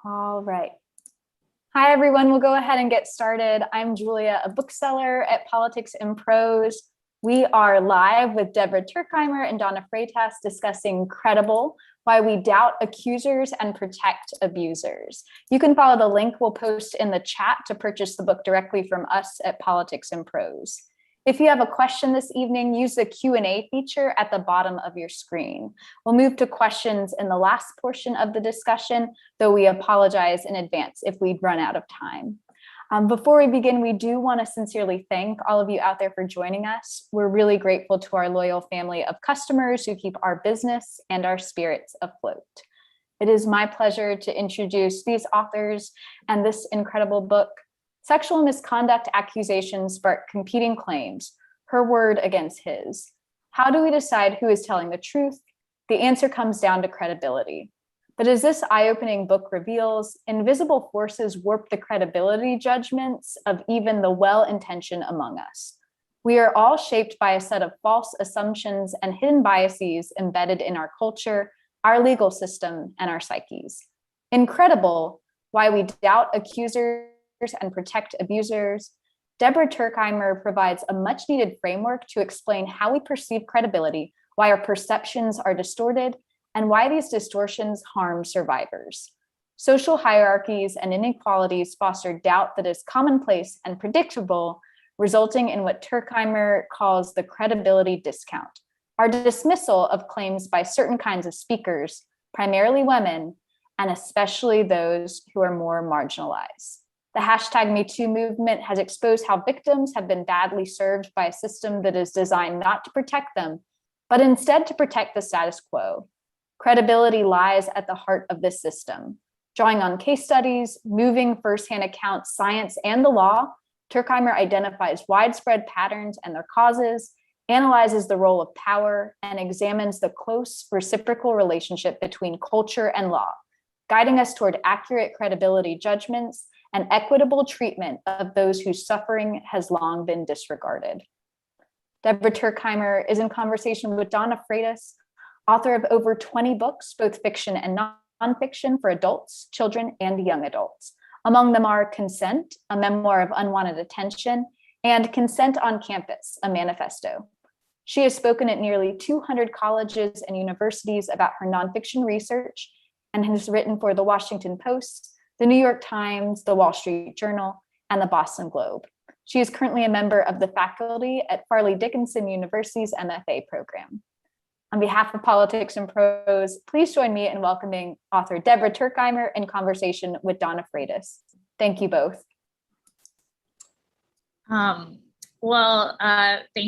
All right. Hi, everyone. We'll go ahead and get started. I'm Julia, a bookseller at Politics in Prose. We are live with Deborah Tuerkheimer and Donna Freitas discussing Credible, Why We Doubt Accusers and Protect Abusers. You can follow the link we'll post in the chat to purchase the book directly from us at Politics in Prose. If you have a question this evening, use the Q&A feature at the bottom of your screen. We'll move to questions in the last portion of the discussion, though we apologize in advance if we run out of time. Before we begin, we do want to sincerely thank all of you out there for joining us. We're really grateful to our loyal family of customers who keep our business and our spirits afloat. It is my pleasure to introduce these authors and this incredible book. Sexual misconduct accusations spark competing claims, her word against his. How do we decide who is telling the truth? The answer comes down to credibility. But as this eye-opening book reveals, invisible forces warp the credibility judgments of even the well-intentioned among us. We are all shaped by a set of false assumptions and hidden biases embedded in our culture, our legal system, and our psyches. Incredible, Why We Doubt Accusers and Protect Abusers, Deborah Tuerkheimer provides a much-needed framework to explain how we perceive credibility, why our perceptions are distorted, and why these distortions harm survivors. Social hierarchies and inequalities foster doubt that is commonplace and predictable, resulting in what Tuerkheimer calls the credibility discount, our dismissal of claims by certain kinds of speakers, primarily women, and especially those who are more marginalized. The hashtag #MeToo movement has exposed how victims have been badly served by a system that is designed not to protect them, but instead to protect the status quo. Credibility lies at the heart of this system. Drawing on case studies, moving firsthand accounts, science, and the law, Tuerkheimer identifies widespread patterns and their causes, analyzes the role of power, and examines the close reciprocal relationship between culture and law, guiding us toward accurate credibility judgments and equitable treatment of those whose suffering has long been disregarded. Deborah Tuerkheimer is in conversation with Donna Freitas, author of over 20 books, both fiction and nonfiction for adults, children, and young adults. Among them are Consent, a memoir of unwanted attention, and Consent on Campus, a manifesto. She has spoken at nearly 200 colleges and universities about her nonfiction research and has written for the Washington Post, the New York Times, the Wall Street Journal, and the Boston Globe. She is currently a member of the faculty at Farley Dickinson University's MFA program. On behalf of Politics in Prose, please join me in welcoming author Deborah Tuerkheimer in conversation with Donna Freitas. Thank you both. Thank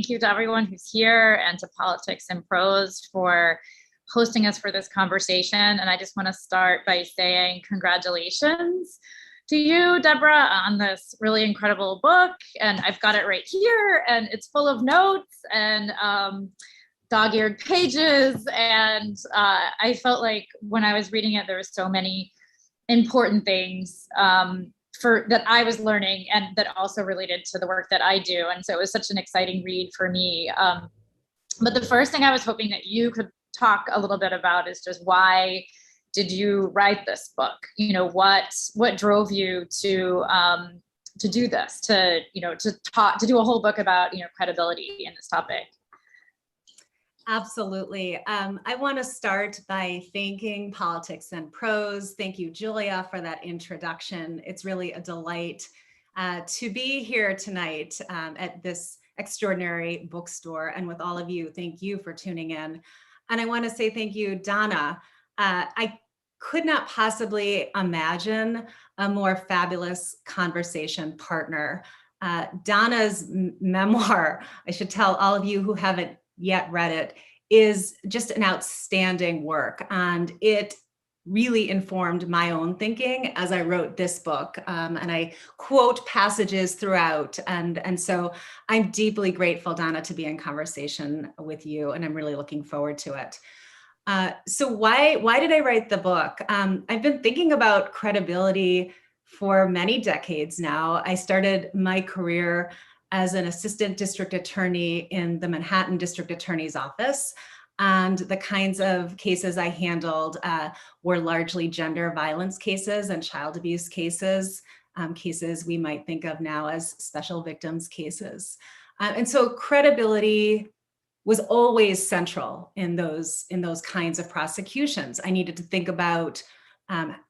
you to everyone who's here and to Politics in Prose for hosting us for this conversation. And I just want to start by saying congratulations to you, Deborah, on this really incredible book. And I've got it right here, and it's full of notes and dog-eared pages. And I felt like when I was reading it, there were so many important things that I was learning and that also related to the work that I do. And so it was such an exciting read for me. But the first thing I was hoping that you could talk a little bit about is just why did you write this book? You know, what drove you to do this, to do a whole book about, credibility in this topic? Absolutely. I want to start by thanking Politics in Prose. Thank you, Julia, for that introduction. It's really a delight to be here tonight at this extraordinary bookstore. And with all of you, thank you for tuning in. And I want to say thank you, Donna. I could not possibly imagine a more fabulous conversation partner. Donna's memoir, I should tell all of you who haven't yet read it, is just an outstanding work. And it really informed my own thinking as I wrote this book. And I quote passages throughout. And so I'm deeply grateful, Donna, to be in conversation with you. And I'm really looking forward to it. So why did I write the book? I've been thinking about credibility for many decades now. I started my career as an assistant district attorney in the Manhattan District Attorney's Office. And the kinds of cases I handled were largely gender violence cases and child abuse cases, cases we might think of now as special victims cases. And so credibility was always central in those kinds of prosecutions. I needed to think about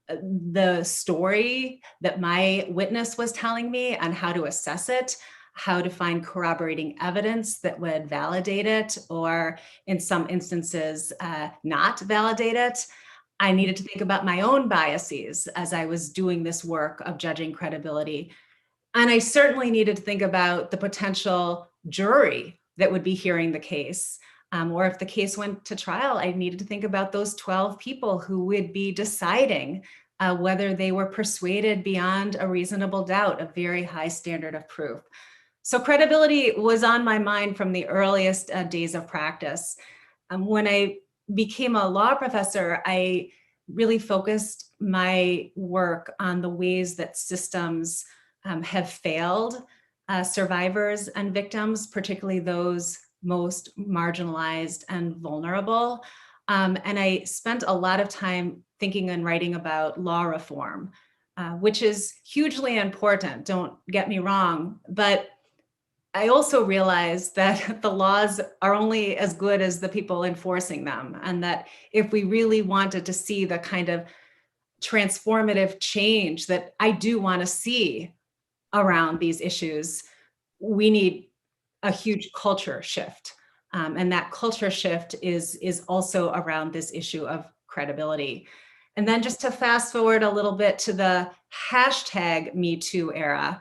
the story that my witness was telling me and how to assess it, how to find corroborating evidence that would validate it, or in some instances, not validate it. I needed to think about my own biases as I was doing this work of judging credibility. And I certainly needed to think about the potential jury that would be hearing the case. Or if the case went to trial, I needed to think about those 12 people who would be deciding whether they were persuaded beyond a reasonable doubt, a very high standard of proof. So credibility was on my mind from the earliest days of practice. When I became a law professor, I really focused my work on the ways that systems have failed survivors and victims, particularly those most marginalized and vulnerable. And I spent a lot of time thinking and writing about law reform, which is hugely important, don't get me wrong, but I also realized that the laws are only as good as the people enforcing them, and that if we really wanted to see the kind of transformative change that I do want to see around these issues, we need a huge culture shift. And that culture shift is also around this issue of credibility. And then just to fast forward a little bit to the hashtag Me Too era,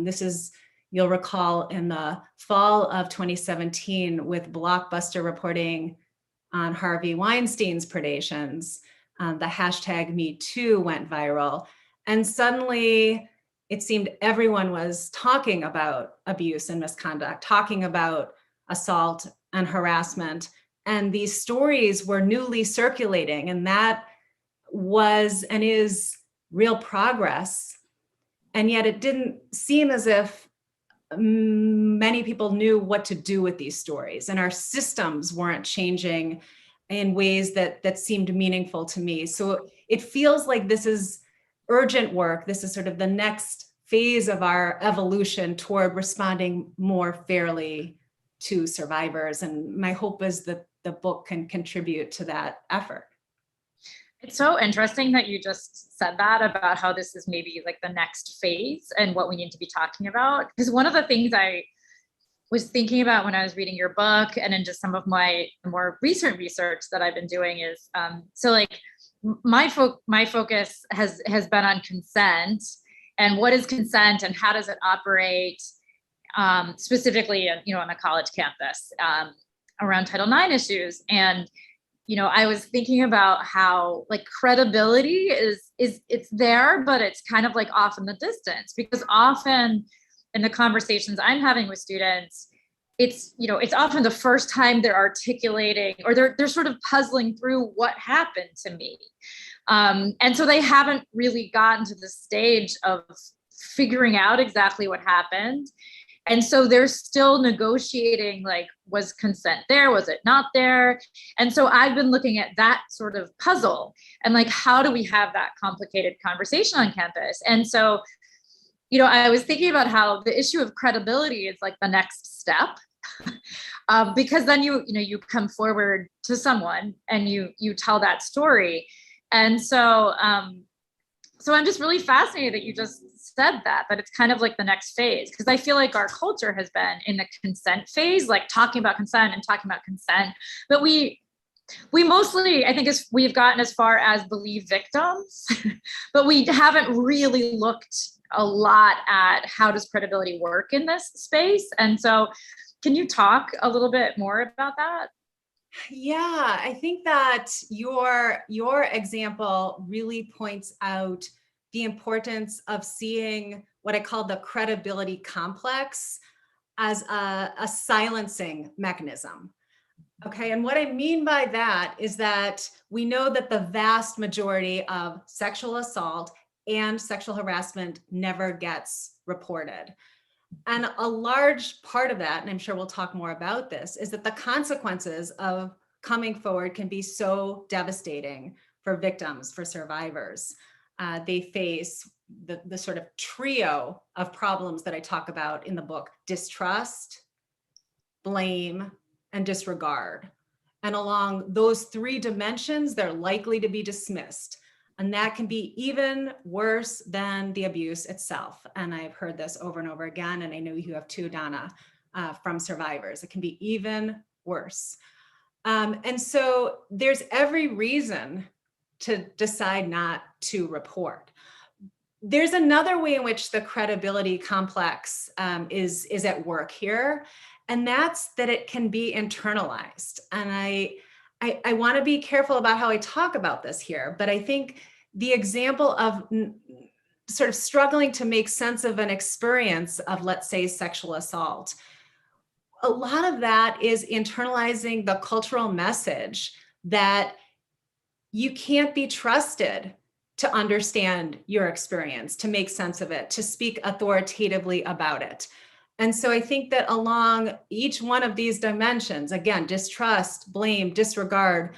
this is, you'll recall, in the fall of 2017 with Blockbuster reporting on Harvey Weinstein's predations, the hashtag Me Too went viral. And suddenly it seemed everyone was talking about abuse and misconduct, talking about assault and harassment. And these stories were newly circulating, and that was and is real progress. And yet it didn't seem as if many people knew what to do with these stories, and our systems weren't changing in ways that seemed meaningful to me. So it feels like this is urgent work. This is sort of the next phase of our evolution toward responding more fairly to survivors. And my hope is that the book can contribute to that effort. It's so interesting that you just said that about how this is maybe like the next phase and what we need to be talking about. Because one of the things I was thinking about when I was reading your book and in just some of my more recent research that I've been doing is, so like my focus has been on consent and what is consent and how does it operate specifically, on a college campus around Title IX issues. And I was thinking about how like credibility is it's there, but it's kind of like off in the distance, because often in the conversations I'm having with students, it's often the first time they're articulating or they're sort of puzzling through what happened to me. And so they haven't really gotten to the stage of figuring out exactly what happened. And so they're still negotiating, like, was consent there? Was it not there? And so I've been looking at that sort of puzzle and like, how do we have that complicated conversation on campus? And so, I was thinking about how the issue of credibility is like the next step. Because then you come forward to someone and you tell that story. And so, so I'm just really fascinated that you just said that it's kind of like the next phase, because I feel like our culture has been in the consent phase, like talking about consent, but we mostly, I think, we've gotten as far as believe victims, but we haven't really looked a lot at how does credibility work in this space. And so can you talk a little bit more about that? Yeah, I think that your example really points out the importance of seeing what I call the credibility complex as a silencing mechanism. Okay, and what I mean by that is that we know that the vast majority of sexual assault and sexual harassment never gets reported. And a large part of that, and I'm sure we'll talk more about this, is that the consequences of coming forward can be so devastating for victims, for survivors. They face the sort of trio of problems that I talk about in the book: distrust, blame, and disregard. And along those three dimensions, they're likely to be dismissed. And that can be even worse than the abuse itself. And I've heard this over and over again, and I know you have too, Donna, from survivors. It can be even worse. And so there's every reason to decide not to report. There's another way in which the credibility complex is at work here, and that's that it can be internalized. And I want to be careful about how I talk about this here, but I think the example of sort of struggling to make sense of an experience of, let's say, sexual assault, a lot of that is internalizing the cultural message that you can't be trusted to understand your experience, to make sense of it, to speak authoritatively about it. And so I think that along each one of these dimensions, again, distrust, blame, disregard,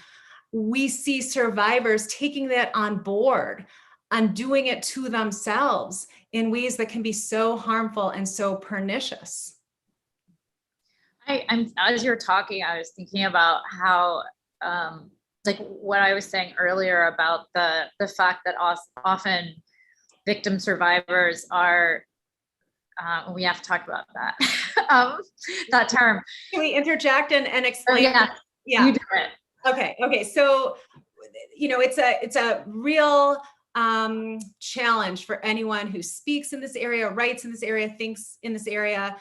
we see survivors taking that on board and doing it to themselves in ways that can be so harmful and so pernicious. I'm as you're talking, I was thinking about how, like what I was saying earlier about the fact that often victim survivors are, we have to talk about that, that term. Can we interject and explain? Oh, yeah, you do it. Okay. So, it's a real challenge for anyone who speaks in this area, writes in this area, thinks in this area,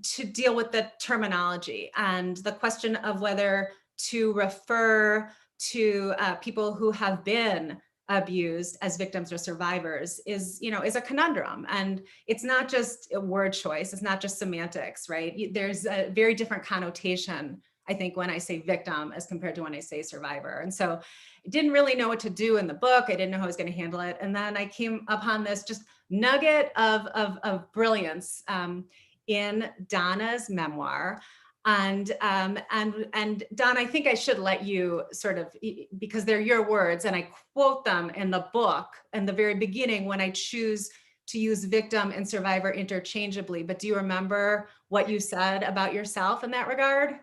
to deal with the terminology and the question of whether to refer to people who have been abused as victims or survivors is a conundrum. And it's not just a word choice. It's not just semantics, right? There's a very different connotation, I think, when I say victim as compared to when I say survivor. And so I didn't really know what to do in the book. I didn't know how I was going to handle it. And then I came upon this just nugget of brilliance in Donna's memoir. And Donna, I think I should let you sort of, because they're your words and I quote them in the book in the very beginning when I choose to use victim and survivor interchangeably. But do you remember what you said about yourself in that regard?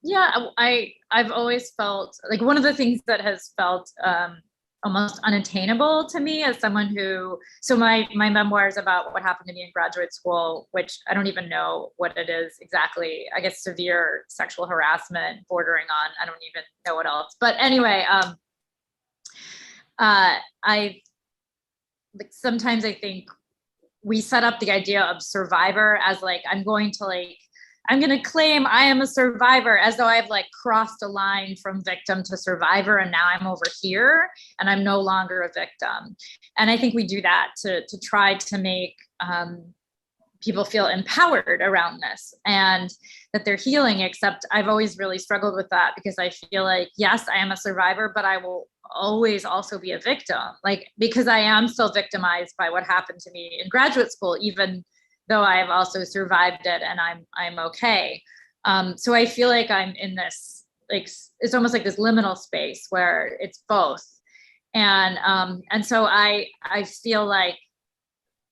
Yeah, I've always felt like one of the things that has felt almost unattainable to me as someone who, so my memoir is about what happened to me in graduate school, which I don't even know what it is exactly. I guess severe sexual harassment bordering on, I don't even know what else. But anyway, sometimes I think we set up the idea of survivor as like, I'm going to claim I am a survivor, as though I've like crossed a line from victim to survivor. And now I'm over here and I'm no longer a victim. And I think we do that to try to make people feel empowered around this and that they're healing, except I've always really struggled with that because I feel like, yes, I am a survivor, but I will always also be a victim, like, because I am still victimized by what happened to me in graduate school, even though I have also survived it and I'm okay. So I feel like I'm in this, like, it's almost like this liminal space where it's both. And so I feel like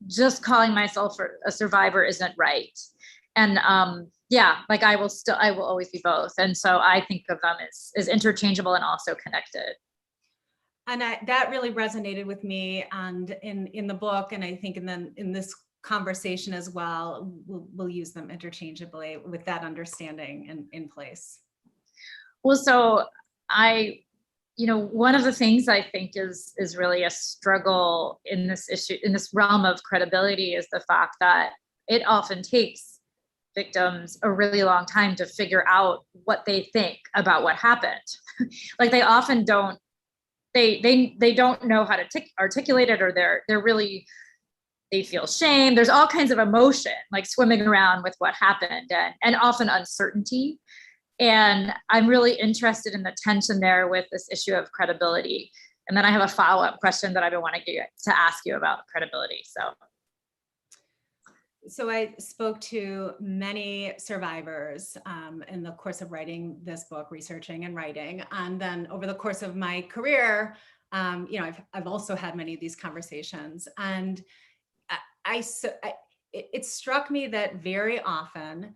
just calling myself a survivor isn't right. And like I will always be both. And so I think of them as interchangeable and also connected. And that really resonated with me and in the book. And I think in this conversation as well, we'll use them interchangeably with that understanding in place. Well, so one of the things I think is really a struggle in this issue, in this realm of credibility, is the fact that it often takes victims a really long time to figure out what they think about what happened. Like they often don't, they don't know how to articulate it, or they feel shame. There's all kinds of emotion like swimming around with what happened and often uncertainty. And I'm really interested in the tension there with this issue of credibility. And then I have a follow-up question that I've been wanting to ask you about credibility. So. So I spoke to many survivors in the course of writing this book, researching and writing. And then over the course of my career, I've also had many of these conversations. And it struck me that very often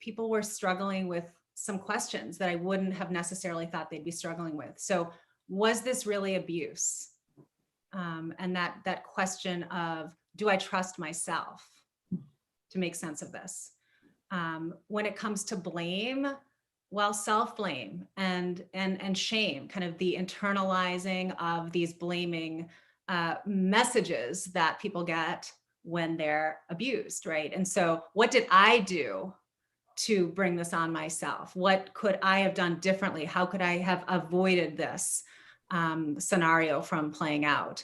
people were struggling with some questions that I wouldn't have necessarily thought they'd be struggling with. So was this really abuse? And that question of, do I trust myself to make sense of this? When it comes to blame, well, self-blame and shame, kind of the internalizing of these blaming messages that people get when they're abused, right? And so what did I do to bring this on myself? What could I have done differently? How could I have avoided this scenario from playing out?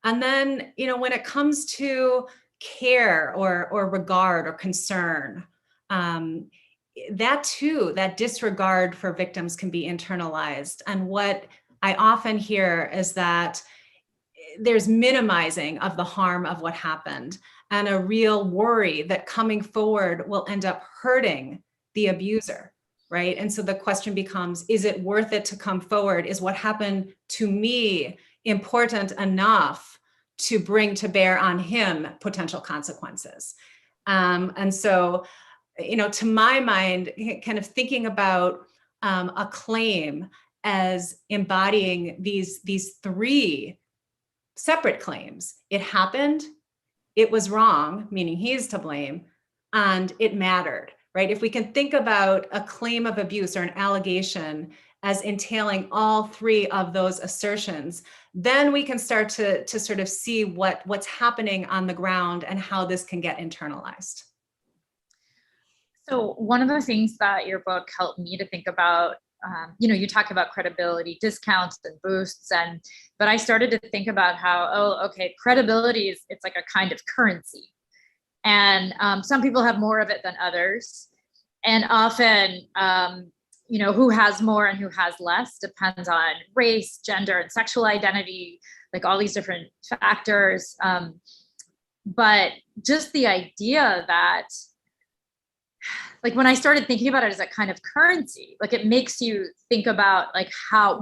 And then, when it comes to care or regard or concern, that too, that disregard for victims can be internalized. And what I often hear is that there's minimizing of the harm of what happened and a real worry that coming forward will end up hurting the abuser, right? And so the question becomes, is it worth it to come forward? Is what happened to me important enough to bring to bear on him potential consequences? And so, to my mind, kind of thinking about a claim as embodying these three separate claims. It happened, it was wrong, meaning he's to blame, and it mattered, right? If we can think about a claim of abuse or an allegation as entailing all three of those assertions, then we can start to sort of see what's happening on the ground and how this can get internalized. So one of the things that your book helped me to think about, you talk about credibility discounts and boosts, but I started to think about how, credibility it's like a kind of currency. And some people have more of it than others. And often, who has more and who has less depends on race, gender, and sexual identity, like all these different factors. But just the idea that, like when I started thinking about it as a kind of currency, like it makes you think about like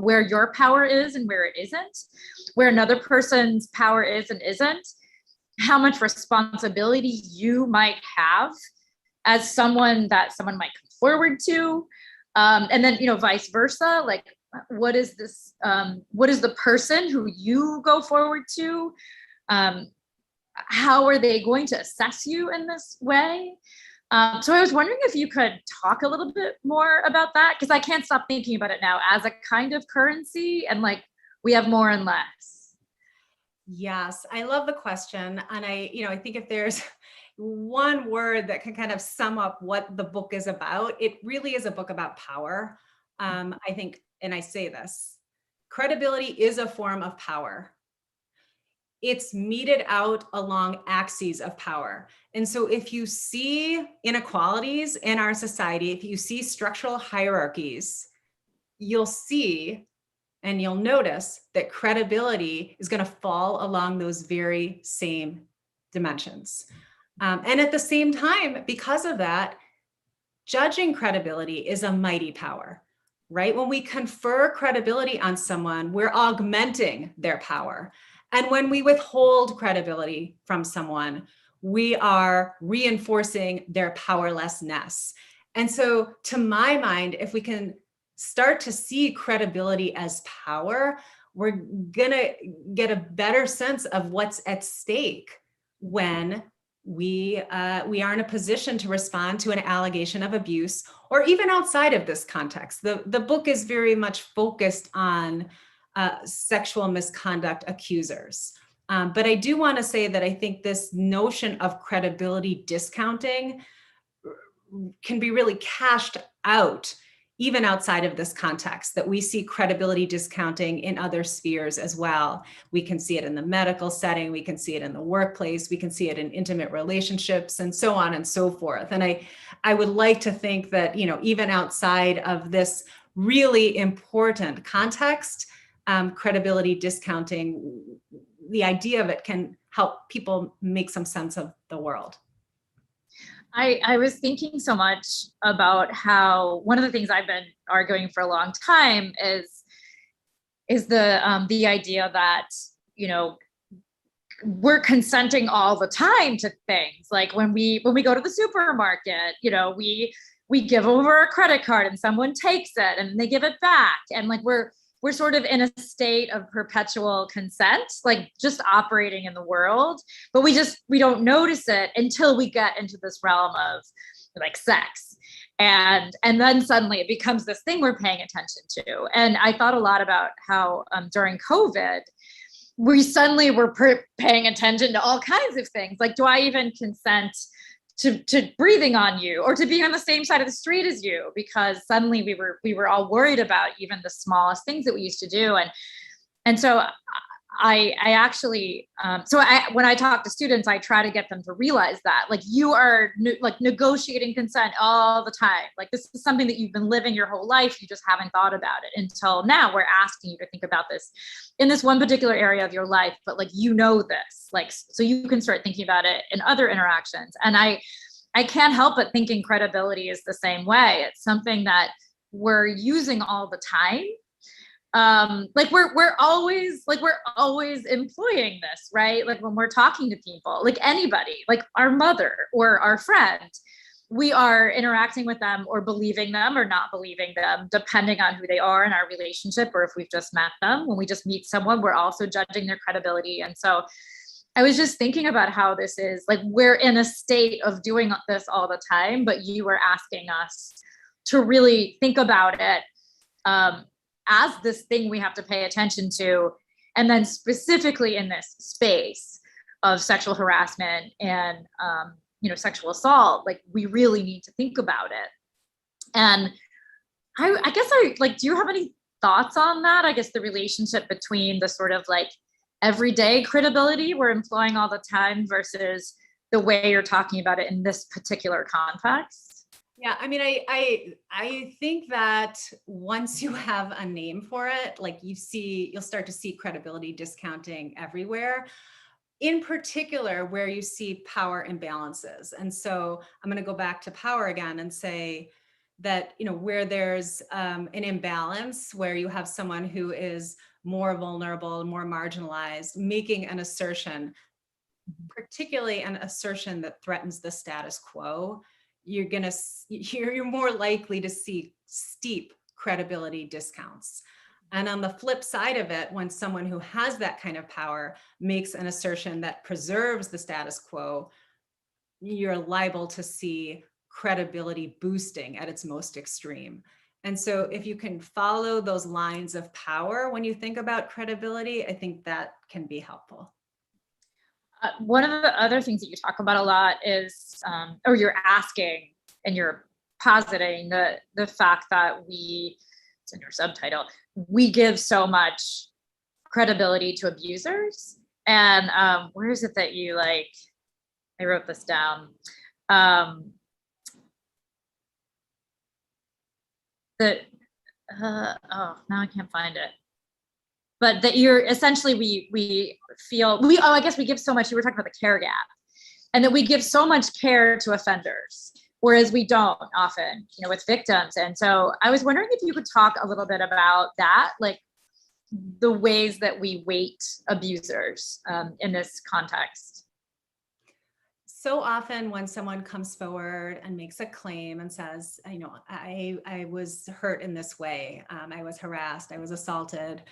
where your power is and where it isn't, where another person's power is and isn't, how much responsibility you might have as someone that someone might come forward to. And then, vice versa, like what is this, what is the person who you go forward to? How are they going to assess you in this way? So I was wondering if you could talk a little bit more about that, because I can't stop thinking about it now as a kind of currency, and like we have more and less. Yes, I love the question. And I think if there's one word that can kind of sum up what the book is about, it really is a book about power. I think, and I say this, credibility is a form of power. It's meted out along axes of power. And so if you see inequalities in our society, if you see structural hierarchies, you'll see and you'll notice that credibility is going to fall along those very same dimensions. And at the same time, because of that, judging credibility is a mighty power, right? When we confer credibility on someone, we're augmenting their power. And when we withhold credibility from someone, we are reinforcing their powerlessness. And so to my mind, if we can start to see credibility as power, we're gonna get a better sense of what's at stake when we are in a position to respond to an allegation of abuse, or even outside of this context. The book is very much focused on sexual misconduct accusers. But I do want to say that I think this notion of credibility discounting can be really cashed out even outside of this context, that we see credibility discounting in other spheres as well. We can see it in the medical setting, we can see it in the workplace, we can see it in intimate relationships, and so on and so forth. And I would like to think that, even outside of this really important context, credibility discounting, the idea of it can help people make some sense of the world. I was thinking so much about how one of the things I've been arguing for a long time is the idea that, you know, we're consenting all the time to things. Like when we go to the supermarket, you know, we give over a credit card and someone takes it and they give it back. And like we're sort of in a state of perpetual consent, like just operating in the world, but we don't notice it until we get into this realm of like sex. And then suddenly it becomes this thing we're paying attention to. And I thought a lot about how during COVID, we suddenly were paying attention to all kinds of things. Like, do I even consent to breathing on you or to being on the same side of the street as you? Because suddenly we were all worried about even the smallest things that we used to do. And so I actually, when I talk to students, I try to get them to realize that, like, you are like negotiating consent all the time. Like, this is something that you've been living your whole life. You just haven't thought about it until now. We're asking you to think about this in this one particular area of your life, but like, you know, this, like, so you can start thinking about it in other interactions. And I can't help but thinking credibility is the same way. It's something that we're using all the time. Like we're always employing this, right? Like when we're talking to people, like anybody, like our mother or our friend, we are interacting with them or believing them or not believing them, depending on who they are in our relationship, or if we've just met them. When we just meet someone, we're also judging their credibility. And so I was just thinking about how this is like, we're in a state of doing this all the time, but you were asking us to really think about it as this thing we have to pay attention to. And then specifically in this space of sexual harassment and, sexual assault, like we really need to think about it. And I guess do you have any thoughts on that? I guess the relationship between the sort of like everyday credibility we're employing all the time versus the way you're talking about it in this particular context. Yeah, I mean, I think that once you have a name for it, like you'll start to see credibility discounting everywhere, in particular where you see power imbalances. And so I'm going to go back to power again and say that, where there's an imbalance, where you have someone who is more vulnerable, more marginalized, making an assertion, particularly an assertion that threatens the status quo, you're more likely to see steep credibility discounts. And on the flip side of it, when someone who has that kind of power makes an assertion that preserves the status quo, you're liable to see credibility boosting at its most extreme. And so if you can follow those lines of power when you think about credibility, I think that can be helpful. One of the other things that you talk about a lot is, or you're asking and you're positing the fact that it's in your subtitle, we give so much credibility to abusers. And where is it that you I wrote this down. Now I can't find it. But that you're essentially, we give so much, you were talking about the care gap, and that we give so much care to offenders, whereas we don't often, with victims. And so I was wondering if you could talk a little bit about that, like the ways that we weight abusers in this context. So often when someone comes forward and makes a claim and says, I was hurt in this way, I was harassed, I was assaulted,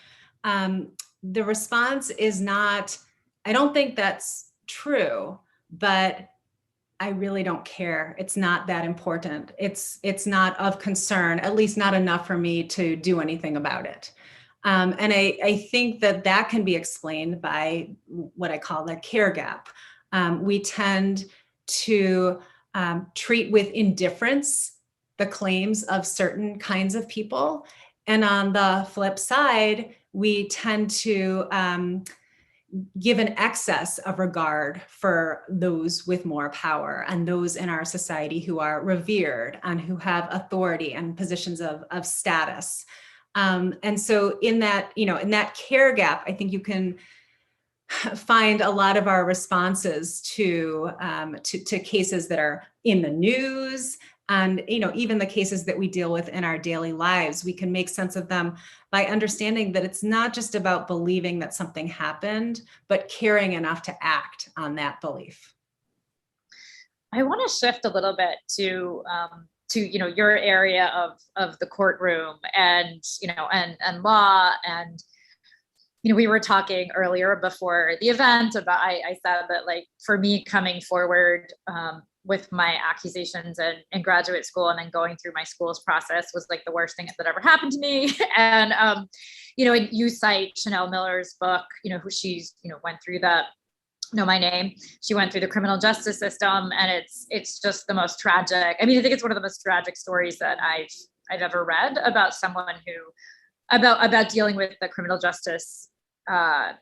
the response is not, I don't think that's true, but I really don't care. It's not that important. It's not of concern, at least not enough for me to do anything about it. And I think that can be explained by what I call the care gap. We tend to treat with indifference the claims of certain kinds of people. And on the flip side, we tend to give an excess of regard for those with more power and those in our society who are revered and who have authority and positions of status. And so in that care gap, I think you can find a lot of our responses to cases that are in the news, and even the cases that we deal with in our daily lives. We can make sense of them by understanding that it's not just about believing that something happened, but caring enough to act on that belief. I want to shift a little bit to your area of the courtroom and and law. And we were talking earlier before the event about, I said that, like, for me, coming forward with my accusations in graduate school and then going through my school's process was like the worst thing that ever happened to me. And and you cite Chanel Miller's book, who she's went through that. Know my name. She went through the criminal justice system, and it's just the most tragic. I mean, I think it's one of the most tragic stories that I've ever read about someone who about dealing with the criminal justice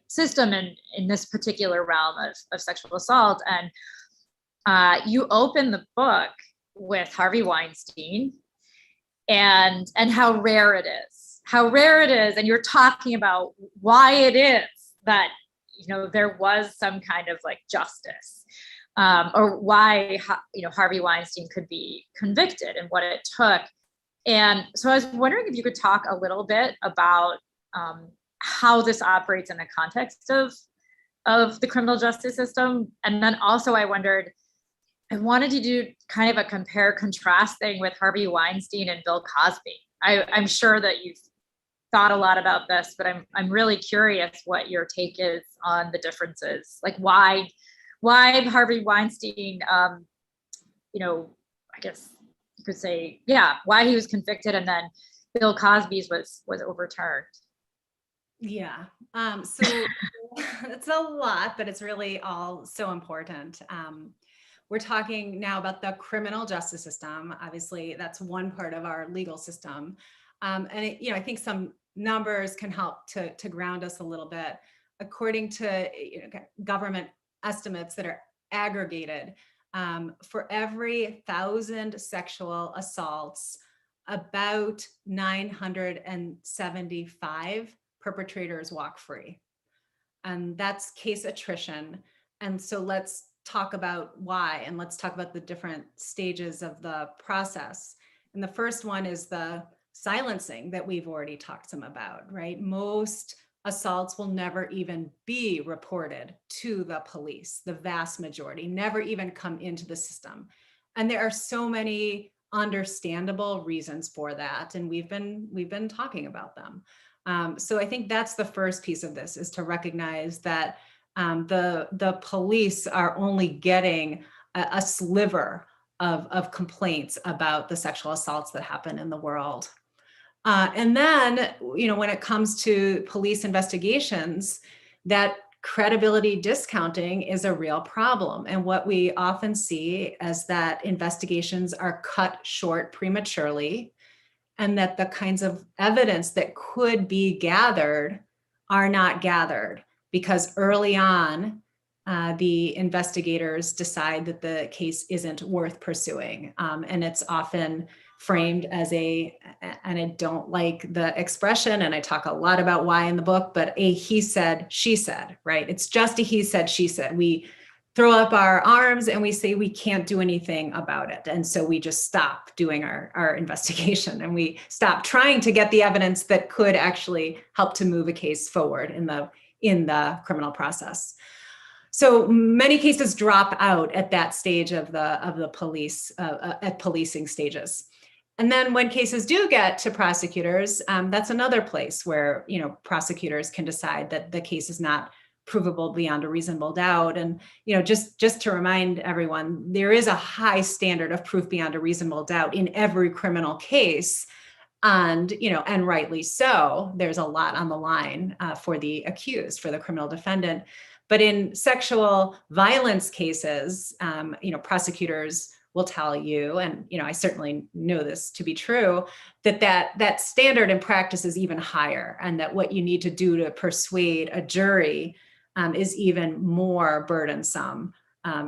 system and in this particular realm of sexual assault. And you open the book with Harvey Weinstein and how rare it is, and you're talking about why it is that there was some kind of like justice, or why Harvey Weinstein could be convicted and what it took. And so I was wondering if you could talk a little bit about how this operates in the context of the criminal justice system. And then also I wanted to do kind of a compare contrast thing with Harvey Weinstein and Bill Cosby. I'm sure that you've thought a lot about this, but I'm really curious what your take is on the differences. Like why Harvey Weinstein, I guess you could say, why he was convicted, and then Bill Cosby's was overturned. Yeah. So it's a lot, but it's really all so important. We're talking now about the criminal justice system. Obviously, that's one part of our legal system. And I think some numbers can help to ground us a little bit. According to government estimates that are aggregated, for every 1,000 sexual assaults, about 975 perpetrators walk free. And that's case attrition. And so let's talk about why, and let's talk about the different stages of the process. And the first one is the silencing that we've already talked some about, right? Most assaults will never even be reported to the police. The vast majority never even come into the system. And there are so many understandable reasons for that. And we've been talking about them. So I think that's the first piece of this, is to recognize that the police are only getting a sliver of complaints about the sexual assaults that happen in the world. And then, when it comes to police investigations, that credibility discounting is a real problem. And what we often see is that investigations are cut short prematurely, and that the kinds of evidence that could be gathered are not gathered because early on, the investigators decide that the case isn't worth pursuing. And it's often framed as and I don't like the expression, and I talk a lot about why in the book, but a he said, she said, right? It's just a he said, she said. We throw up our arms and we say we can't do anything about it. And so we just stop doing our investigation, and we stop trying to get the evidence that could actually help to move a case forward in the criminal process. So many cases drop out at that stage of the police, at policing stages. And then when cases do get to prosecutors, that's another place where, prosecutors can decide that the case is not provable beyond a reasonable doubt. And, just to remind everyone, there is a high standard of proof beyond a reasonable doubt in every criminal case. And, and rightly so. There's a lot on the line for the accused, for the criminal defendant. But in sexual violence cases, prosecutors will tell you, and I certainly know this to be true, that standard in practice is even higher, and that what you need to do to persuade a jury is even more burdensome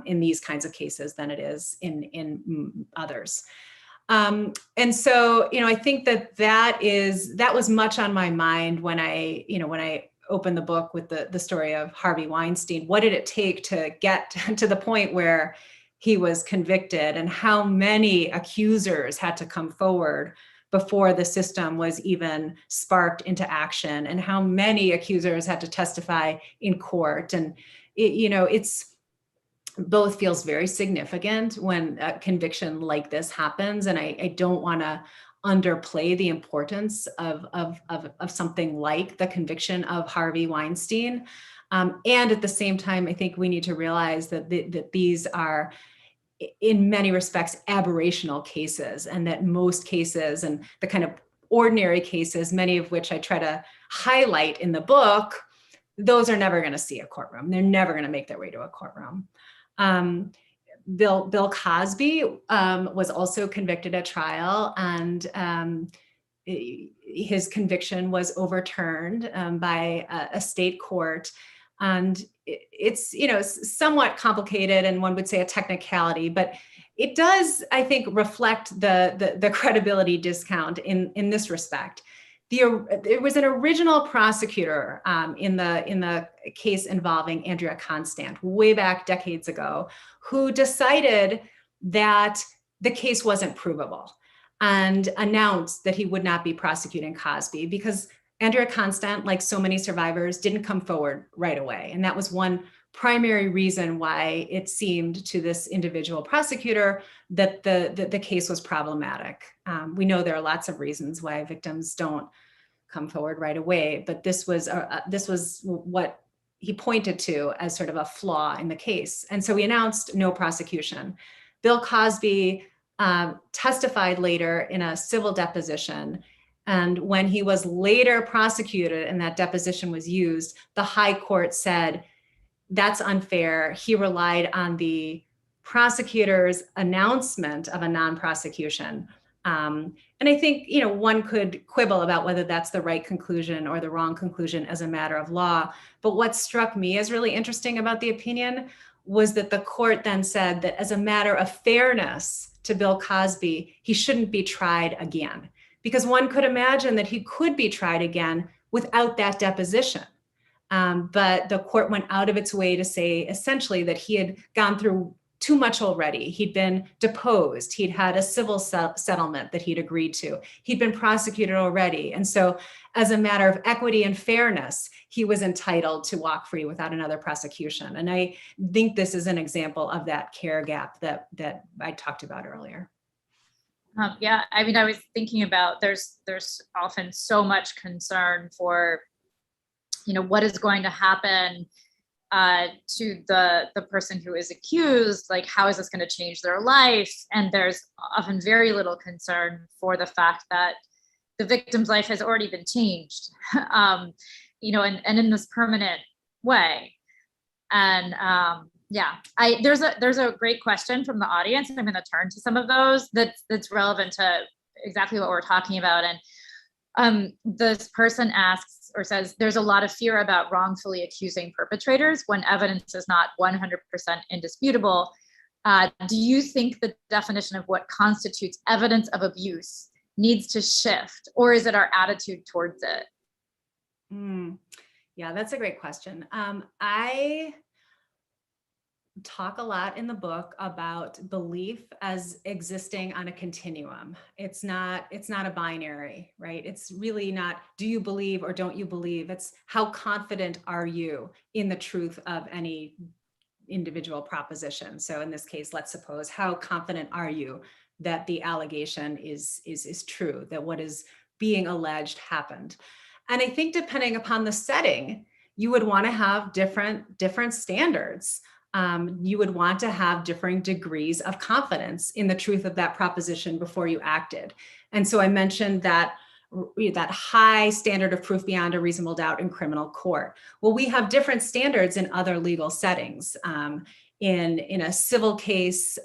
in these kinds of cases than it is in others. And so, I think that was much on my mind when I open the book with the story of Harvey Weinstein. What did it take to get to the point where he was convicted, and how many accusers had to come forward before the system was even sparked into action, and how many accusers had to testify in court. And it's both feels very significant when a conviction like this happens. And I don't want to underplay the importance of something like the conviction of Harvey Weinstein. And at the same time, I think we need to realize that these are, in many respects, aberrational cases, and that most cases, and the kind of ordinary cases, many of which I try to highlight in the book, those are never going to see a courtroom. They're never going to make their way to a courtroom. Bill Cosby was also convicted at trial, and his conviction was overturned by a state court. And it's, somewhat complicated, and one would say a technicality, but it does, I think, reflect the credibility discount in this respect. There was an original prosecutor in the case involving Andrea Constant way back decades ago, who decided that the case wasn't provable and announced that he would not be prosecuting Cosby because Andrea Constant, like so many survivors, didn't come forward right away. And that was one primary reason why it seemed to this individual prosecutor that the case was problematic. We know there are lots of reasons why victims don't come forward right away, but this was what he pointed to as sort of a flaw in the case. And so he announced no prosecution. Bill Cosby testified later in a civil deposition. And when he was later prosecuted and that deposition was used, the high court said, that's unfair. He relied on the prosecutor's announcement of a non-prosecution. And I think, one could quibble about whether that's the right conclusion or the wrong conclusion as a matter of law. But what struck me as really interesting about the opinion was that the court then said that as a matter of fairness to Bill Cosby, he shouldn't be tried again. Because one could imagine that he could be tried again without that deposition. But the court went out of its way to say essentially that he had gone through too much already. He'd been deposed. He'd had a civil settlement that he'd agreed to. He'd been prosecuted already. And so as a matter of equity and fairness, he was entitled to walk free without another prosecution. And I think this is an example of that care gap that I talked about earlier. Yeah, I mean, I was thinking about there's often so much concern for, what is going to happen to the person who is accused, like how is this going to change their life? And there's often very little concern for the fact that the victim's life has already been changed, and in this permanent way. And there's a great question from the audience, and I'm going to turn to some of those that's relevant to exactly what we're talking about. And this person asks or says, there's a lot of fear about wrongfully accusing perpetrators when evidence is not 100% indisputable. Do you think the definition of what constitutes evidence of abuse needs to shift, or is it our attitude towards it? Yeah, that's a great question. I talk a lot in the book about belief as existing on a continuum. It's not a binary, right? It's really not, do you believe or don't you believe? It's how confident are you in the truth of any individual proposition? So in this case, let's suppose, how confident are you that the allegation is true, that what is being alleged happened? And I think depending upon the setting, you would want to have different standards. You would want to have differing degrees of confidence in the truth of that proposition before you acted. And so I mentioned that high standard of proof beyond a reasonable doubt in criminal court. Well, we have different standards in other legal settings. In a civil case,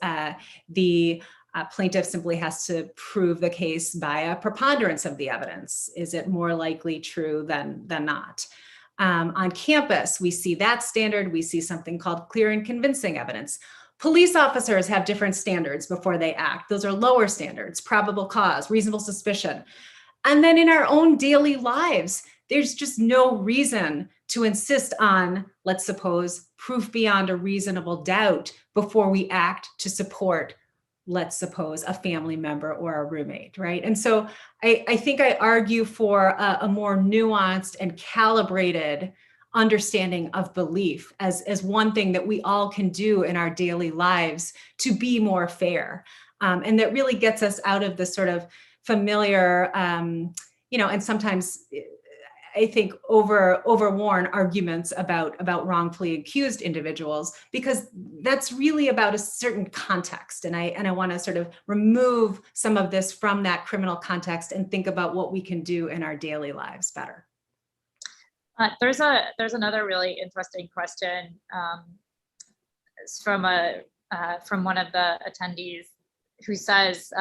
the plaintiff simply has to prove the case by a preponderance of the evidence. Is it more likely true than not? On campus, we see that standard. We see something called clear and convincing evidence. Police officers have different standards before they act. Those are lower standards, probable cause, reasonable suspicion. And then in our own daily lives, there's just no reason to insist on, let's suppose, proof beyond a reasonable doubt before we act to support, let's suppose, a family member or a roommate, right? And so I think I argue for a more nuanced and calibrated understanding of belief as one thing that we all can do in our daily lives to be more fair. And that really gets us out of the sort of familiar, and sometimes I think overworn arguments about wrongfully accused individuals, because that's really about a certain context. And I want to sort of remove some of this from that criminal context and think about what we can do in our daily lives better. There's another really interesting question it's from one of the attendees who says,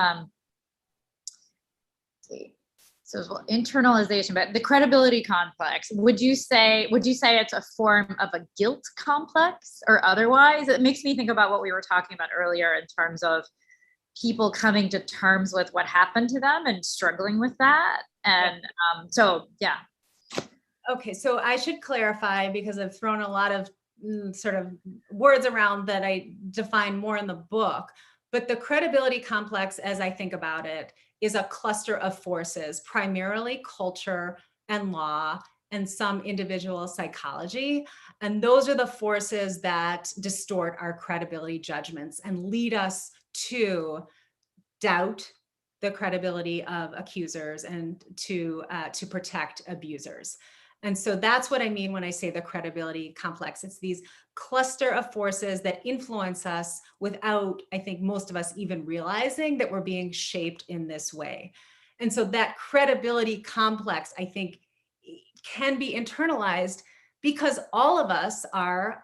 so internalization, but the credibility complex, would you say it's a form of a guilt complex or otherwise? It makes me think about what we were talking about earlier in terms of people coming to terms with what happened to them and struggling with that. And yeah. Okay, so I should clarify, because I've thrown a lot of sort of words around that I define more in the book, but the credibility complex, as I think about it, is a cluster of forces, primarily culture and law and some individual psychology. And those are the forces that distort our credibility judgments and lead us to doubt the credibility of accusers and to protect abusers. And so that's what I mean when I say the credibility complex. It's these cluster of forces that influence us without, I think, most of us even realizing that we're being shaped in this way. And so that credibility complex, I think, can be internalized because all of us are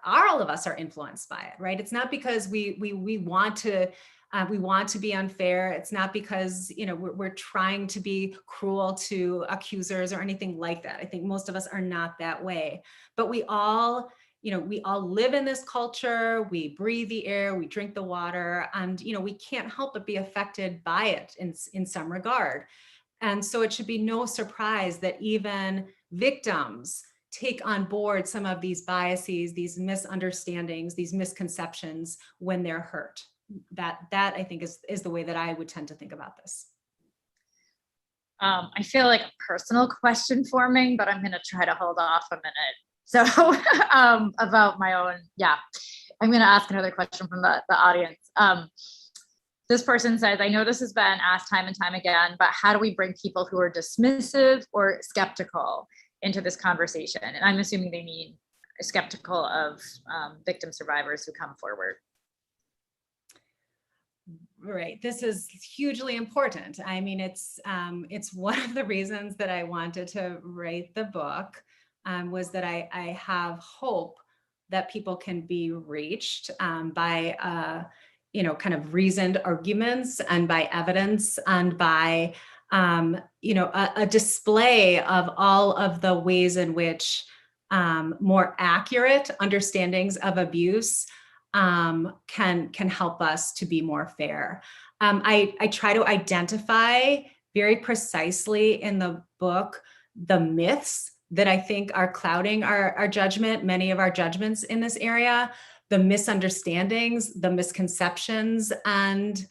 influenced by it, right? It's not because we want to be unfair. It's not because, we're trying to be cruel to accusers or anything like that. I think most of us are not that way, but we all live in this culture, we breathe the air, we drink the water, and, we can't help but be affected by it in some regard. And so it should be no surprise that even victims take on board some of these biases, these misunderstandings, these misconceptions when they're hurt. That I think is the way that I would tend to think about this. I feel like a personal question forming, but I'm going to try to hold off a minute. So about my own, I'm going to ask another question from the audience. This person says, I know this has been asked time and time again, but how do we bring people who are dismissive or skeptical into this conversation? And I'm assuming they mean skeptical of victim survivors who come forward. Right. This is hugely important. I mean, it's one of the reasons that I wanted to write the book, was that I have hope that people can be reached by, kind of reasoned arguments and by evidence and by, a display of all of the ways in which more accurate understandings of abuse can help us to be more fair. I try to identify very precisely in the book the myths that I think are clouding our judgment, many of our judgments in this area, the misunderstandings, the misconceptions. And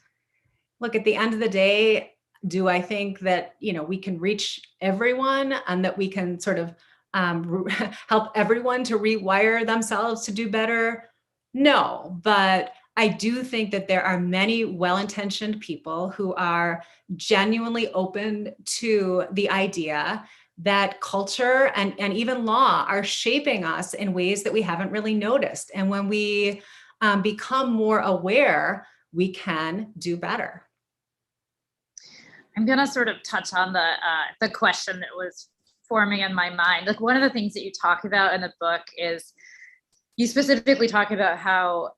look, at the end of the day, do I think that, we can reach everyone and that we can sort of help everyone to rewire themselves to do better? No, but I do think that there are many well-intentioned people who are genuinely open to the idea that culture and even law are shaping us in ways that we haven't really noticed. And when we become more aware, we can do better. I'm going to sort of touch on the question that was forming in my mind. Like, one of the things that you talk about in the book is you specifically talk about how,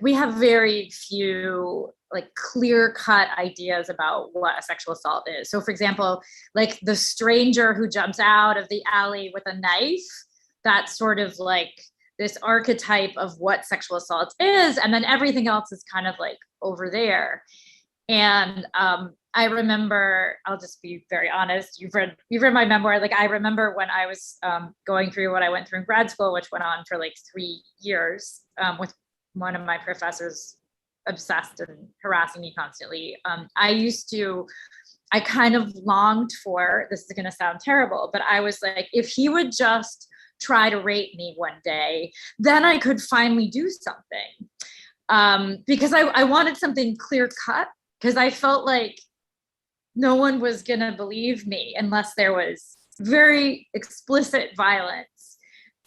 we have very few clear-cut ideas about what a sexual assault is. So, for example, like the stranger who jumps out of the alley with a knife, that's sort of like this archetype of what sexual assault is, and then everything else is kind of like over there. And I remember, I'll just be very honest. You've read my memoir. Like, I remember when I was going through what I went through in grad school, which went on for like 3 years, with one of my professors obsessed and harassing me constantly. I kind of longed for, this is going to sound terrible, but I was like, if he would just try to rape me one day, then I could finally do something. Because I wanted something clear cut, because I felt like no one was going to believe me unless there was very explicit violence.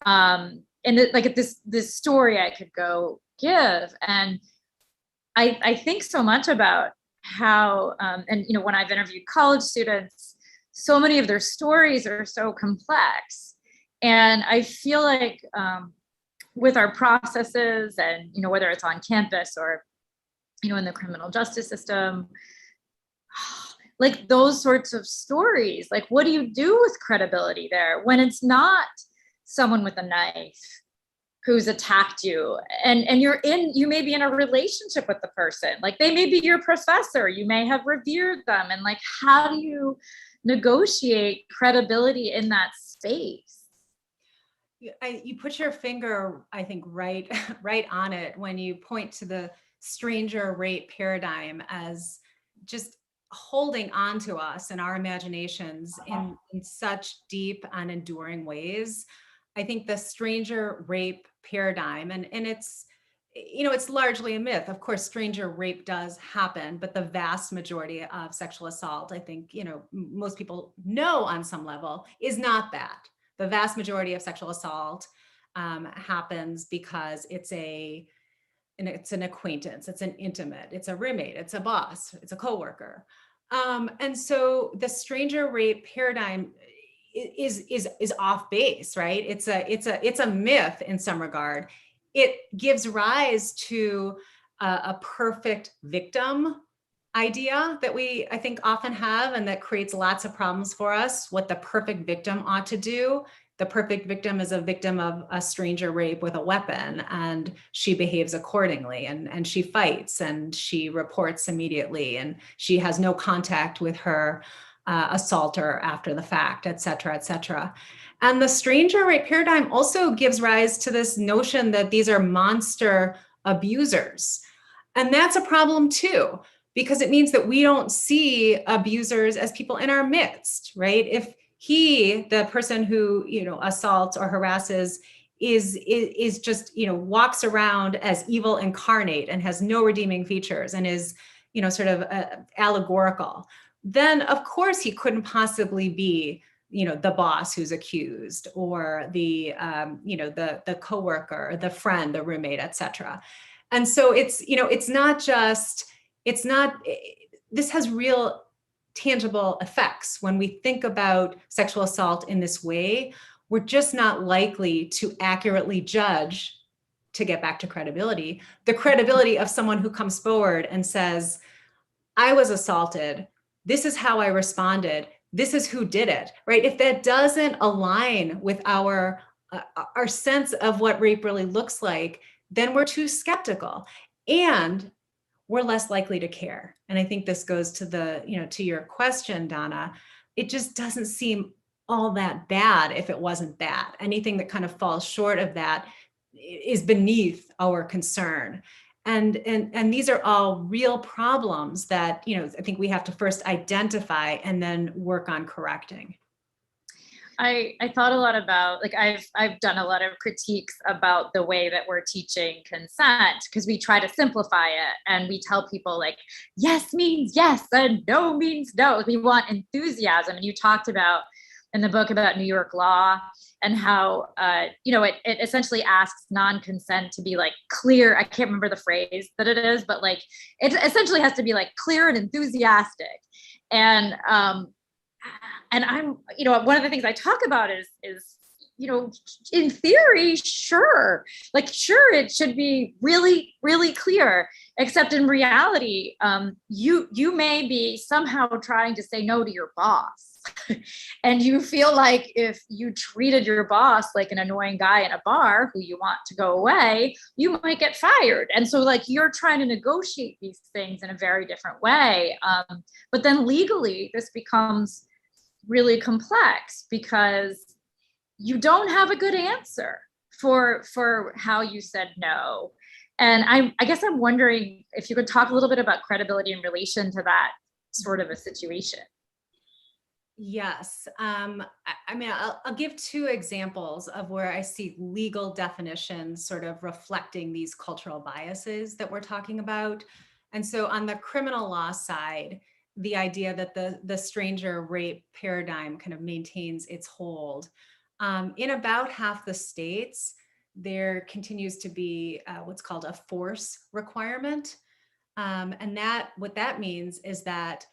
And like this story I could go give. And I think so much about how, and when I've interviewed college students, so many of their stories are so complex. And I feel like with our processes and, whether it's on campus or, in the criminal justice system, like those sorts of stories, like what do you do with credibility there when it's not someone with a knife who's attacked you and you may be in a relationship with the person, like they may be your professor, you may have revered them, and like how do you negotiate credibility in that space? You put your finger, I think, right on it when you point to the stranger rape paradigm as just holding on to us and our imaginations in such deep and enduring ways. I think the stranger rape paradigm, and it's, it's largely a myth. Of course, stranger rape does happen, but the vast majority of sexual assault, I think, most people know on some level, is not that. The vast majority of sexual assault happens because it's an acquaintance, it's an intimate, it's a roommate, it's a boss, it's a coworker. And so the stranger rape paradigm is off base, right? It's a myth in some regard. It gives rise to a perfect victim idea that we, I think, often have, and that creates lots of problems for us. What the perfect victim ought to do. The perfect victim is a victim of a stranger rape with a weapon, and she behaves accordingly, and she fights, and she reports immediately, and she has no contact with her assaulter after the fact, et cetera, et cetera. And the stranger rape paradigm also gives rise to this notion that these are monster abusers. And that's a problem too, because it means that we don't see abusers as people in our midst, right? If the person who, assaults or harasses is just, walks around as evil incarnate and has no redeeming features and is, sort of allegorical, then of course he couldn't possibly be, the boss who's accused, or the coworker, the friend, the roommate, et cetera. And so this has real tangible effects. When we think about sexual assault in this way, we're just not likely to accurately judge, to get back to credibility, the credibility of someone who comes forward and says, I was assaulted, this is how I responded, this is who did it, right? If that doesn't align with our sense of what rape really looks like, then we're too skeptical. And we're less likely to care. And I think this goes to to your question, Donna. It just doesn't seem all that bad if it wasn't that. Anything that kind of falls short of that is beneath our concern. And these are all real problems that, I think we have to first identify and then work on correcting. I thought a lot about, like, I've done a lot of critiques about the way that we're teaching consent, because we try to simplify it and we tell people like, yes means yes and no means no. We want enthusiasm. And you talked about in the book about New York law and how, it essentially asks non-consent to be like clear. I can't remember the phrase that it is, but like, it essentially has to be like clear and enthusiastic. And I'm, one of the things I talk about is in theory, sure, it should be really, really clear, except in reality, you may be somehow trying to say no to your boss. And you feel like if you treated your boss like an annoying guy in a bar who you want to go away, you might get fired. And so you're trying to negotiate these things in a very different way. But then legally, this becomes really complex because you don't have a good answer for how you said no. And I guess I'm wondering if you could talk a little bit about credibility in relation to that sort of a situation. Yes. I'll give two examples of where I see legal definitions sort of reflecting these cultural biases that we're talking about. And so on the criminal law side, the idea that the stranger rape paradigm kind of maintains its hold. In about half the states, there continues to be what's called a force requirement. And what that means is that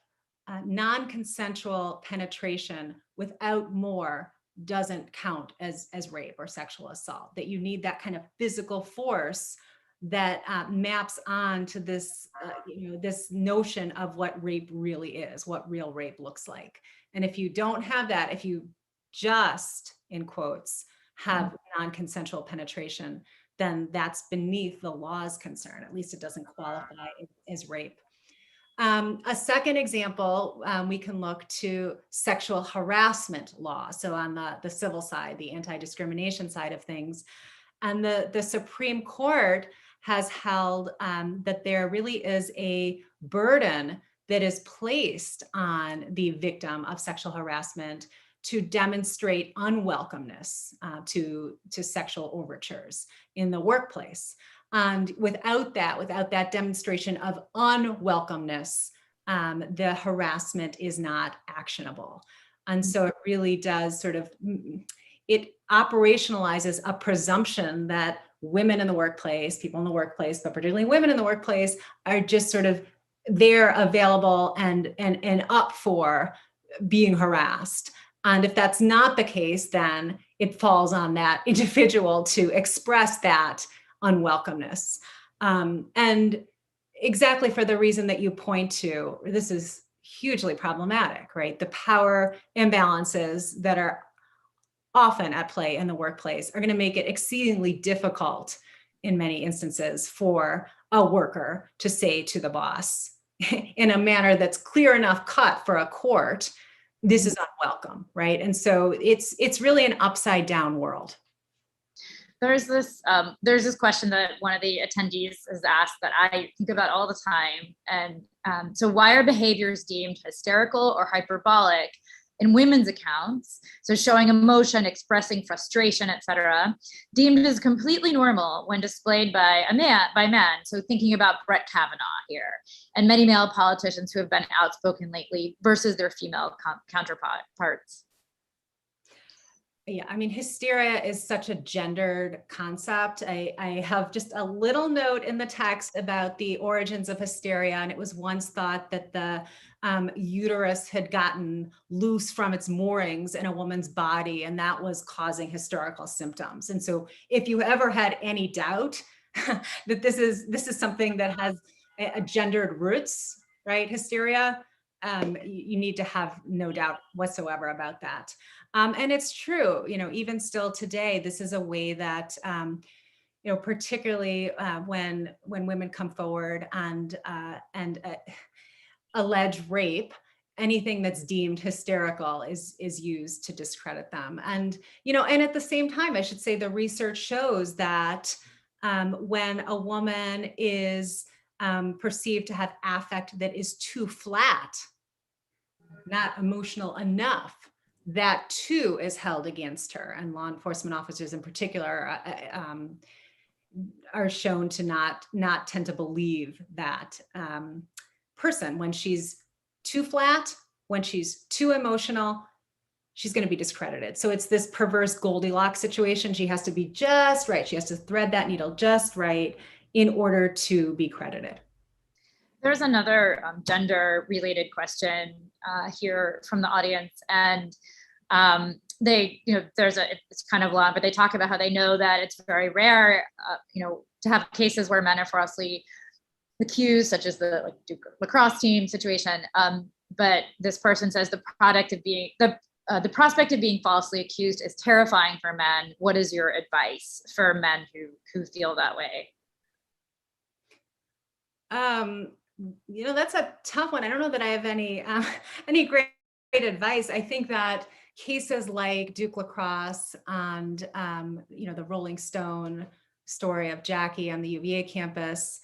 non-consensual penetration without more doesn't count as rape or sexual assault, that you need that kind of physical force that maps on to this, this notion of what rape really is, what real rape looks like. And if you don't have that, if you just, in quotes, have non-consensual penetration, then that's beneath the law's concern. At least it doesn't qualify as rape. A second example, we can look to sexual harassment law. So on the civil side, the anti-discrimination side of things. And the Supreme Court has held that there really is a burden that is placed on the victim of sexual harassment to demonstrate unwelcomeness to sexual overtures in the workplace. And without that demonstration of unwelcomeness, the harassment is not actionable. And so it really does it operationalizes a presumption that women in the workplace, people in the workplace, but particularly women in the workplace, are just sort of there, available and up for being harassed. And if that's not the case, then it falls on that individual to express that unwelcomeness. And exactly for the reason that you point to, this is hugely problematic, right? The power imbalances that are often at play in the workplace are going to make it exceedingly difficult in many instances for a worker to say to the boss in a manner that's clear enough cut for a court, this is unwelcome, right? And so it's really an upside down world. There's this question that one of the attendees has asked that I think about all the time. And so why are behaviors deemed hysterical or hyperbolic in women's accounts, so showing emotion, expressing frustration, etc., deemed as completely normal when displayed by men? So thinking about Brett Kavanaugh here and many male politicians who have been outspoken lately versus their female counterparts. Yeah, I mean, hysteria is such a gendered concept. I have just a little note in the text about the origins of hysteria, and it was once thought that the uterus had gotten loose from its moorings in a woman's body, and that was causing hysterical symptoms. And so if you ever had any doubt that this is something that has a gendered roots, right, hysteria, you need to have no doubt whatsoever about that. And it's true, even still today, this is a way that, particularly when women come forward and allege rape, anything that's deemed hysterical is used to discredit them. And, and at the same time, I should say the research shows that when a woman is perceived to have affect that is too flat, not emotional enough, that too is held against her. And law enforcement officers in particular are shown to not tend to believe that person. When she's too flat, when she's too emotional, she's going to be discredited. So it's this perverse Goldilocks situation. She has to be just right. She has to thread that needle just right in order to be credited. There's another gender-related question here from the audience, and it's kind of long, but they talk about how they know that it's very rare, to have cases where men are falsely accused, such as the Duke lacrosse team situation. But this person says the prospect of being falsely accused is terrifying for men. What is your advice for men who feel that way? That's a tough one. I don't know that I have any great advice. I think that cases like Duke lacrosse and the Rolling Stone story of Jackie on the UVA campus,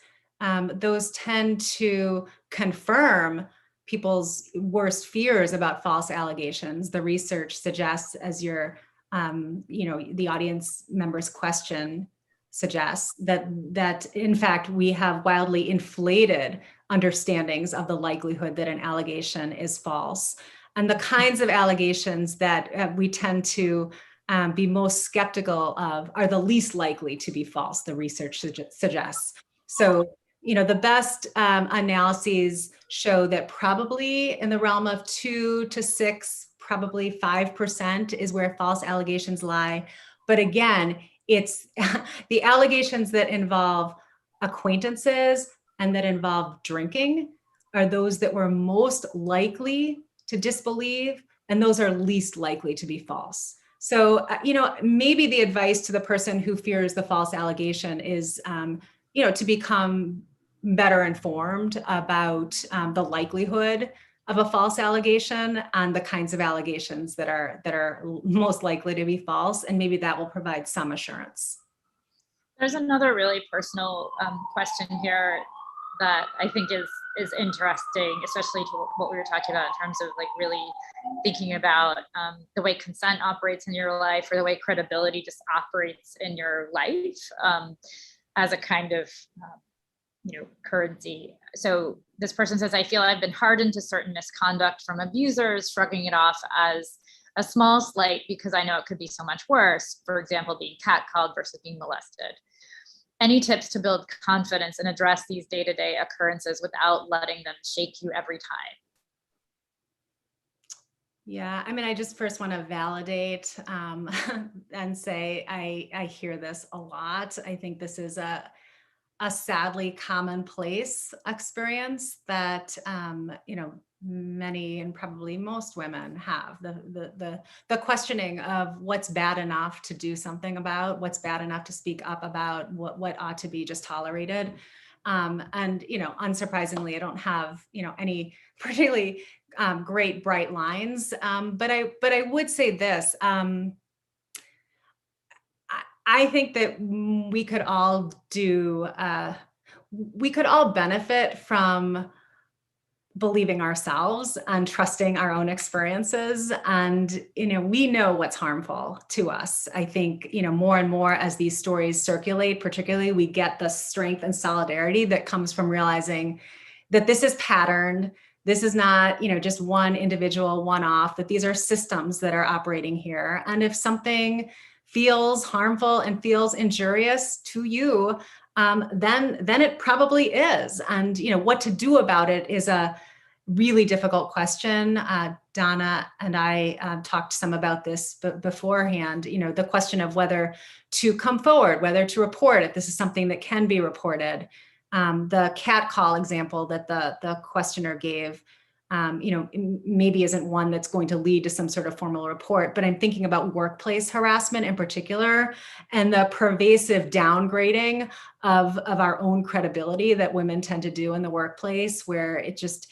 those tend to confirm people's worst fears about false allegations. The research suggests, as your the audience member's question suggests, that in fact we have wildly inflated understandings of the likelihood that an allegation is false. And the kinds of allegations that we tend to be most skeptical of are the least likely to be false, the research suggests. So, the best analyses show that probably in the realm of 2 to 6, probably 5% is where false allegations lie. But again, it's the allegations that involve acquaintances and that involve drinking are those that we're most likely to disbelieve, and those are least likely to be false. So, maybe the advice to the person who fears the false allegation is, to become better informed about the likelihood of a false allegation and the kinds of allegations that are most likely to be false, and maybe that will provide some assurance. There's another really personal question here that I think is interesting, especially to what we were talking about in terms of really thinking about the way consent operates in your life, or the way credibility just operates in your life as a kind of currency. So this person says, I feel I've been hardened to certain misconduct from abusers, shrugging it off as a small slight because I know it could be so much worse. For example, being catcalled versus being molested. Any tips to build confidence and address these day-to-day occurrences without letting them shake you every time? Yeah, I just first want to validate and say I hear this a lot. I think this is a sadly commonplace experience that many and probably most women have. The questioning of what's bad enough to do something about, what's bad enough to speak up about, what ought to be just tolerated. And unsurprisingly, I don't have any particularly great bright lines. But I would say this. I think that we could all benefit from believing ourselves and trusting our own experiences. And, we know what's harmful to us. I think, more and more as these stories circulate, particularly, we get the strength and solidarity that comes from realizing that this is patterned. This is not, just one individual one-off, that these are systems that are operating here. And if something feels harmful and feels injurious to you, then it probably is. And what to do about it is a really difficult question. Donna and I talked some about this beforehand. The question of whether to come forward, whether to report if this is something that can be reported. The catcall example that the questioner gave, maybe isn't one that's going to lead to some sort of formal report, but I'm thinking about workplace harassment in particular, and the pervasive downgrading of our own credibility that women tend to do in the workplace, where it just,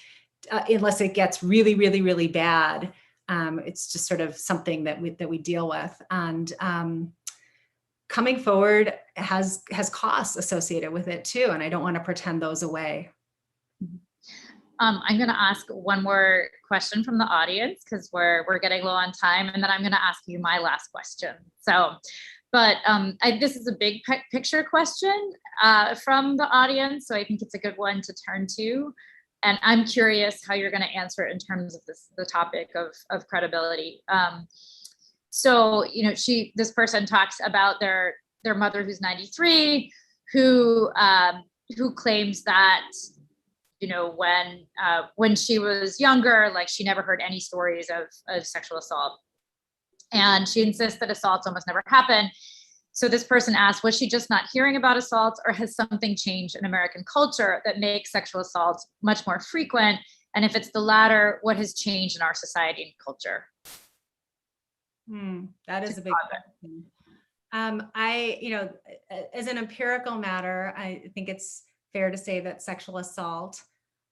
unless it gets really, really, really bad, it's just sort of something that we deal with. And coming forward has costs associated with it too, and I don't want to pretend those away. I'm going to ask one more question from the audience because we're getting low on time, and then I'm going to ask you my last question. So, but this is a big picture question from the audience, so I think it's a good one to turn to. And I'm curious how you're going to answer it in terms of the topic of credibility. So, this person talks about their mother who's 93, who claims that, when she was younger, she never heard any stories of sexual assault. And she insists that assaults almost never happen. So this person asks, was she just not hearing about assaults, or has something changed in American culture that makes sexual assaults much more frequent? And if it's the latter, what has changed in our society and culture? That is a big question. As an empirical matter, I think it's fair to say that sexual assault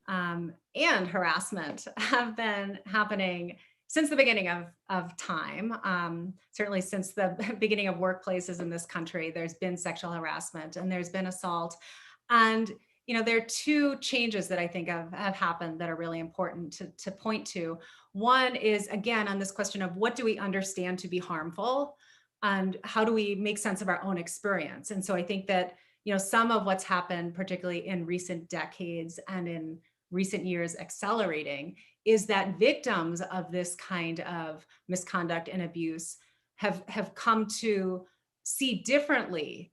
and harassment have been happening since the beginning of time. Certainly since the beginning of workplaces in this country, there's been sexual harassment and there's been assault. And, there are two changes that I think have happened that are really important to point to. One is, again, on this question of what do we understand to be harmful and how do we make sense of our own experience? And so I think that, some of what's happened, particularly in recent decades and in recent years accelerating, is that victims of this kind of misconduct and abuse have come to see differently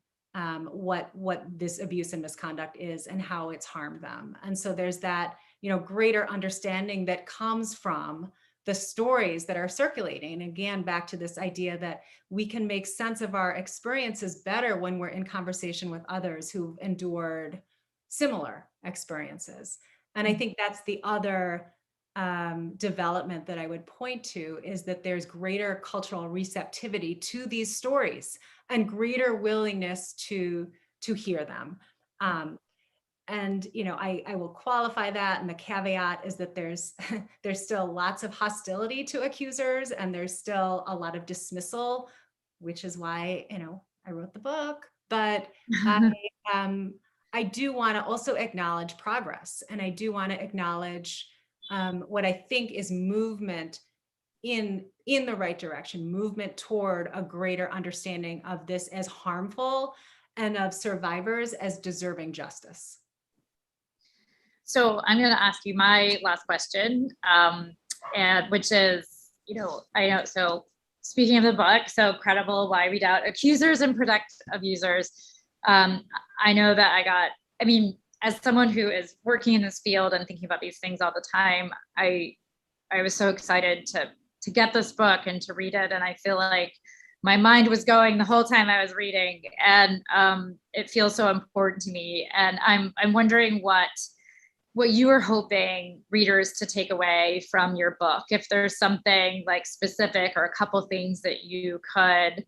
what this abuse and misconduct is and how it's harmed them. And so there's that, greater understanding that comes from the stories that are circulating. And again, back to this idea that we can make sense of our experiences better when we're in conversation with others who've endured similar experiences. And I think that's the other development that I would point to, is that there's greater cultural receptivity to these stories and greater willingness to hear them. And I will qualify that, and the caveat is that there's still lots of hostility to accusers, and there's still a lot of dismissal, which is why I wrote the book. But I do want to also acknowledge progress, and I do want to acknowledge what I think is movement in the right direction, movement toward a greater understanding of this as harmful and of survivors as deserving justice. So I'm going to ask you my last question, and which is, I know, so speaking of the book, so Credible, Why We Doubt Accusers and Protect Abusers. I know that as someone who is working in this field and thinking about these things all the time, I was so excited to get this book and to read it. And I feel like my mind was going the whole time I was reading, and it feels so important to me. And I'm wondering what you were hoping readers to take away from your book, if there's something like specific or a couple things that you could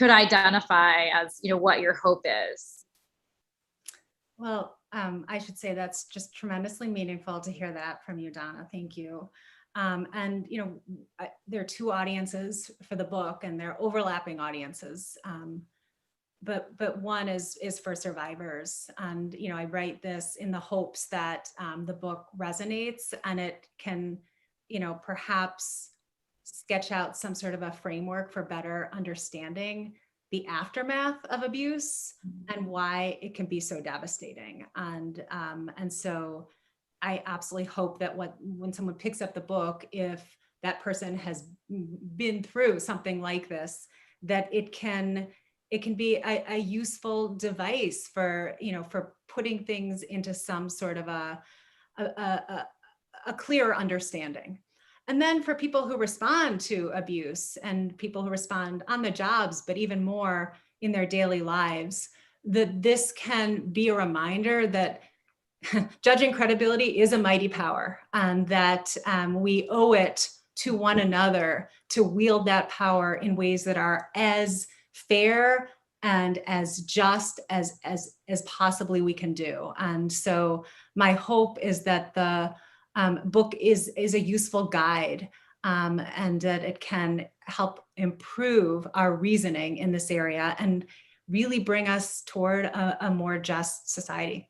identify as, what your hope is. Well, I should say that's just tremendously meaningful to hear that from you, Donna. Thank you. And there are two audiences for the book, and they're overlapping audiences. But one is for survivors. And, I write this in the hopes that the book resonates, and it can, perhaps sketch out some sort of a framework for better understanding the aftermath of abuse and why it can be so devastating. And so I absolutely hope that when someone picks up the book, if that person has been through something like this, that it can be a useful device for putting things into some sort of a clearer understanding. And then for people who respond to abuse and people who respond on the jobs, but even more in their daily lives, that this can be a reminder that judging credibility is a mighty power, and that we owe it to one another to wield that power in ways that are as fair and as just as possibly we can do. And so my hope is that the book is a useful guide, and that it can help improve our reasoning in this area and really bring us toward a more just society.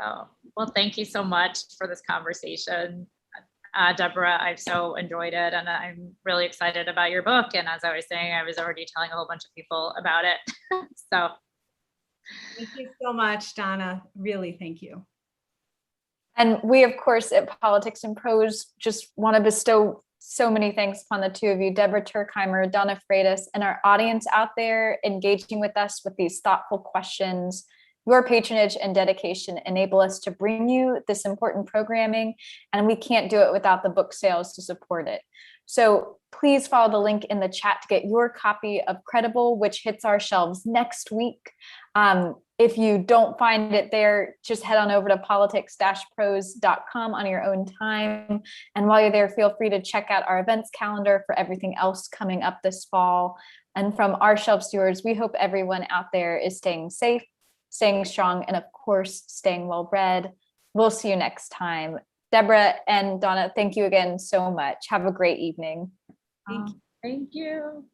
Oh, well, thank you so much for this conversation, Deborah. I've so enjoyed it, and I'm really excited about your book. And as I was saying, I was already telling a whole bunch of people about it. So thank you so much, Donna. Really, thank you. And we, of course, at Politics in Prose, just want to bestow so many thanks upon the two of you, Deborah Tuerkheimer, Donna Freitas, and our audience out there engaging with us with these thoughtful questions. Your patronage and dedication enable us to bring you this important programming, and we can't do it without the book sales to support it. So please follow the link in the chat to get your copy of Credible, which hits our shelves next week. If you don't find it there, just head on over to politics-prose.com on your own time. And while you're there, feel free to check out our events calendar for everything else coming up this fall. And from our shelf stewards, we hope everyone out there is staying safe, staying strong, and of course, staying well-read. We'll see you next time. Deborah and Donna, thank you again so much. Have a great evening. Thank you. Thank you.